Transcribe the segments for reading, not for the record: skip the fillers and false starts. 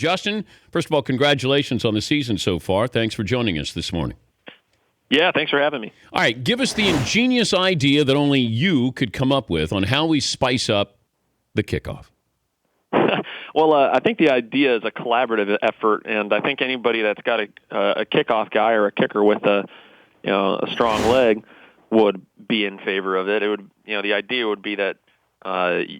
Justin, first of all, congratulations on the season so far. Thanks for joining us this morning. Yeah, thanks for having me. All right, give us the ingenious idea that only you could come up with on how we spice up the kickoff. Well, I think the idea is a collaborative effort, and I think anybody that's got a kickoff guy or a kicker with a strong leg would be in favor of it. It would, the idea would be that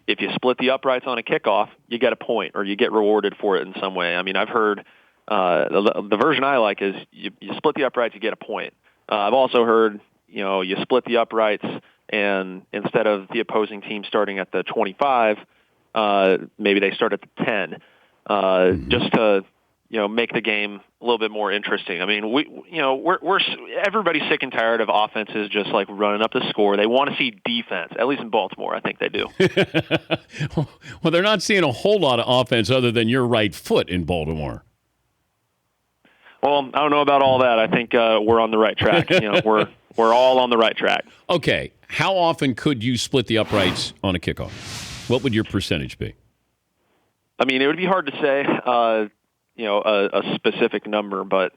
if you split the uprights on a kickoff, you get a point or you get rewarded for it in some way. I mean, I've heard the version I like is you split the uprights, you get a point. I've also heard, you split the uprights, and instead of the opposing team starting at the 25, maybe they start at the 10, just to make the game a little bit more interesting. I mean, we're everybody's sick and tired of offenses just like running up the score. They want to see defense. At least in Baltimore, I think they do. Well, they're not seeing a whole lot of offense other than your right foot in Baltimore. Well, I don't know about all that. I think we're on the right track. We're all on the right track. Okay, how often could you split the uprights on a kickoff? What would your percentage be? I mean, it would be hard to say, a specific number, but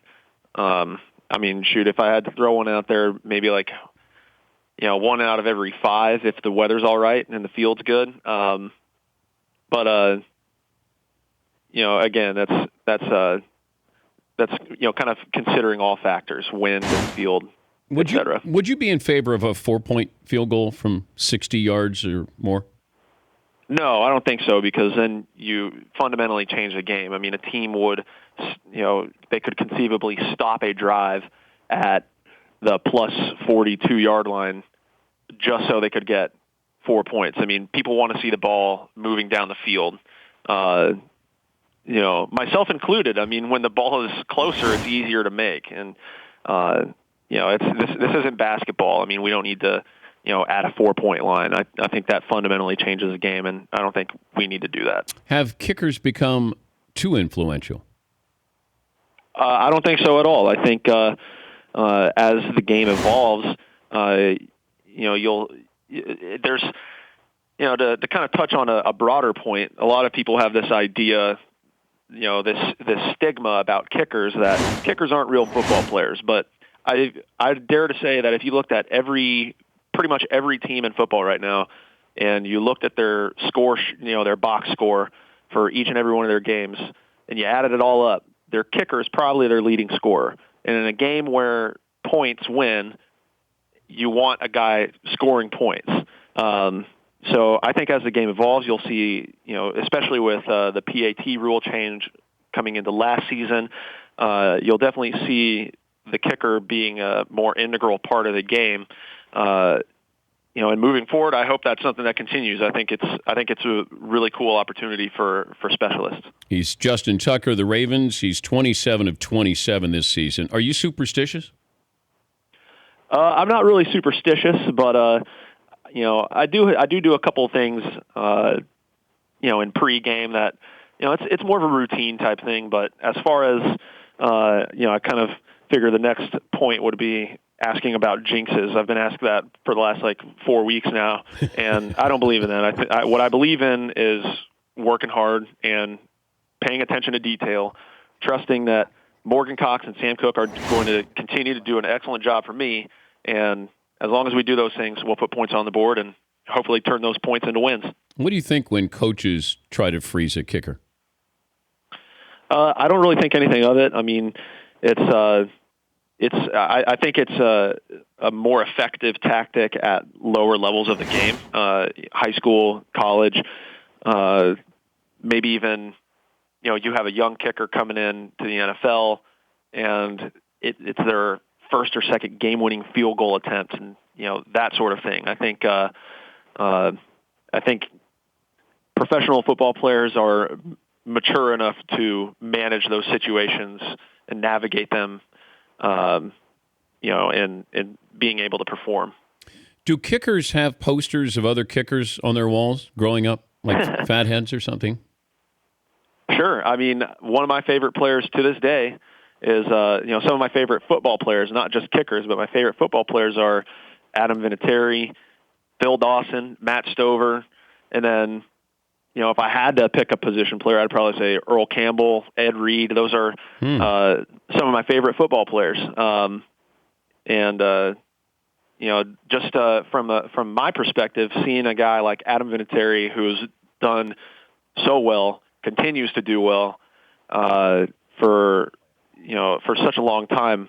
I mean, shoot, if I had to throw one out there, maybe like, 1 out of every 5 if the weather's all right and the field's good. But again, that's kind of considering all factors, wind and field, etc. Would you be in favor of a 4-point field goal from 60 yards or more? No, I don't think so, because then you fundamentally change the game. I mean, a team would, they could conceivably stop a drive at the plus 42-yard line just so they could get 4 points. I mean, people want to see the ball moving down the field. Myself included. I mean, when the ball is closer, it's easier to make. And, this isn't basketball. I mean, we don't need to, add a 4-point line. I think that fundamentally changes the game, and I don't think we need to do that. Have kickers become too influential? I don't think so at all. I think as the game evolves, there's, to kind of touch on a broader point, a lot of people have this idea, this stigma about kickers, that kickers aren't real football players. But I dare to say that if you looked at pretty much every team in football right now, and you looked at their score, their box score for each and every one of their games, and you added it all up, their kicker is probably their leading scorer. And in a game where points win, you want a guy scoring points. So I think as the game evolves, you'll see, especially with the PAT rule change coming into last season, you'll definitely see the kicker being a more integral part of the game. And moving forward, I hope that's something that continues. I think it's a really cool opportunity for specialists. He's Justin Tucker, the Ravens. He's 27 of 27 this season. Are you superstitious? I'm not really superstitious, but I do a couple of things, in pregame that, it's more of a routine type thing. But as far as, I kind of figure the next point would be asking about jinxes. I've been asked that for the last 4 weeks now, and I don't believe in that. What I believe in is working hard and paying attention to detail, trusting that Morgan Cox and Sam Cooke are going to continue to do an excellent job for me, and as long as we do those things, we'll put points on the board and hopefully turn those points into wins. What do you think when coaches try to freeze a kicker? I don't really think anything of it. I mean, I think it's a more effective tactic at lower levels of the game, high school, college, maybe even, you have a young kicker coming in to the NFL, and it's their first or second game-winning field goal attempt, and that sort of thing. I think professional football players are mature enough to manage those situations and navigate them, and being able to perform. Do kickers have posters of other kickers on their walls growing up, like fatheads or something? Sure. I mean, one of my favorite players to this day is, some of my favorite football players, not just kickers, but my favorite football players are Adam Vinatieri, Phil Dawson, Matt Stover, and then, if I had to pick a position player, I'd probably say Earl Campbell, Ed Reed. Those are some of my favorite football players. Just from my perspective, seeing a guy like Adam Vinatieri, who's done so well, continues to do well for such a long time,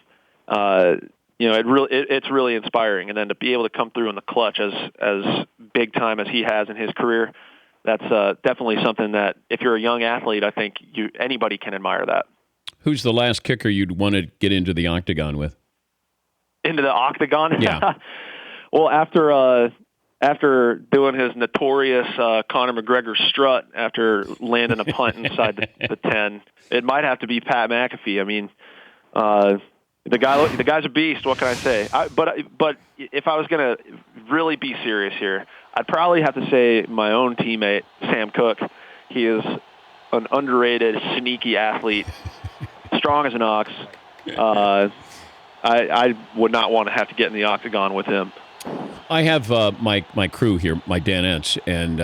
it's really inspiring. And then to be able to come through in the clutch as big time as he has in his career, that's definitely something that if you're a young athlete, I think anybody can admire that. Who's the last kicker you'd want to get into the octagon with? Into the octagon? Yeah. Well, after doing his notorious Conor McGregor strut after landing a punt inside the 10, it might have to be Pat McAfee. I mean, the guy's a beast. What can I say? But if I was going to really be serious here, I'd probably have to say my own teammate, Sam Cooke. He is an underrated, sneaky athlete, strong as an ox. I would not want to have to get in the octagon with him. I have my crew here, my Danettes, and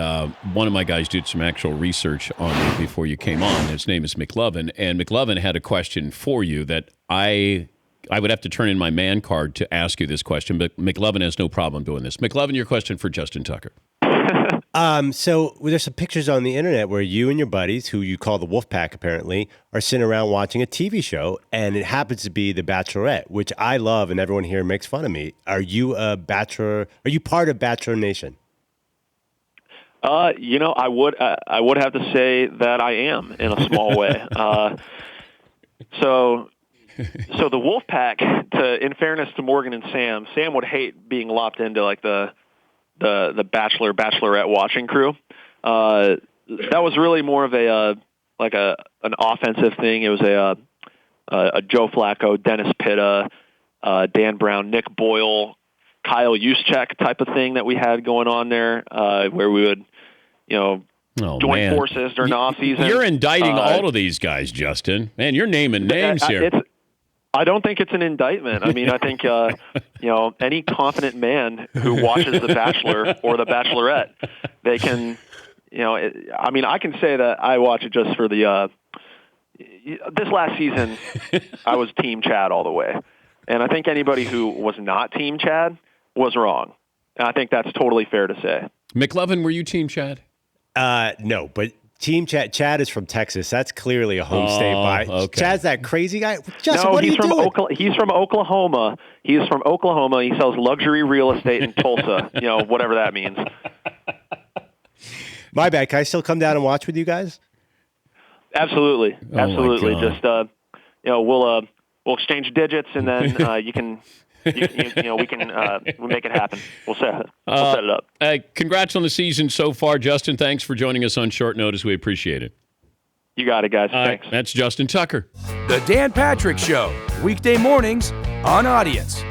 one of my guys did some actual research on you before you came on. His name is McLovin, and McLovin had a question for you that I would have to turn in my man card to ask you this question, but McLovin has no problem doing this. McLovin, your question for Justin Tucker. So there's some pictures on the internet where you and your buddies, who you call the Wolf Pack apparently, are sitting around watching a TV show, and it happens to be The Bachelorette, which I love, and everyone here makes fun of me. Are you a Bachelor? Are you part of Bachelor Nation? I would have to say that I am in a small way. So the Wolf Pack, in fairness to Morgan and Sam would hate being lopped into like the Bachelorette watching crew. That was really more of an offensive thing. It was a Joe Flacco, Dennis Pitta, Dan Brown, Nick Boyle, Kyle Juszczyk type of thing that we had going on there, where we would, join forces during the offseason. You're indicting all of these guys, Justin. Man, you're naming names here. I don't think it's an indictment. I mean, I think, any confident man who watches The Bachelor or The Bachelorette, they can, I can say that I watch it just for this last season, I was Team Chad all the way. And I think anybody who was not Team Chad was wrong. And I think that's totally fair to say. McLovin, were you Team Chad? No, but Team Chad. Chad is from Texas. That's clearly a home state buy. Okay. Chad's that crazy guy. Justin, no, what he's are you doing? He's from Oklahoma. He's from Oklahoma. He sells luxury real estate in Tulsa. Whatever that means. My bad. Can I still come down and watch with you guys? Absolutely. Just we'll exchange digits, and then you can. we make it happen. We'll set it up. Congrats on the season so far, Justin. Thanks for joining us on short notice. We appreciate it. You got it, guys. Thanks. That's Justin Tucker. The Dan Patrick Show, weekday mornings on Audience.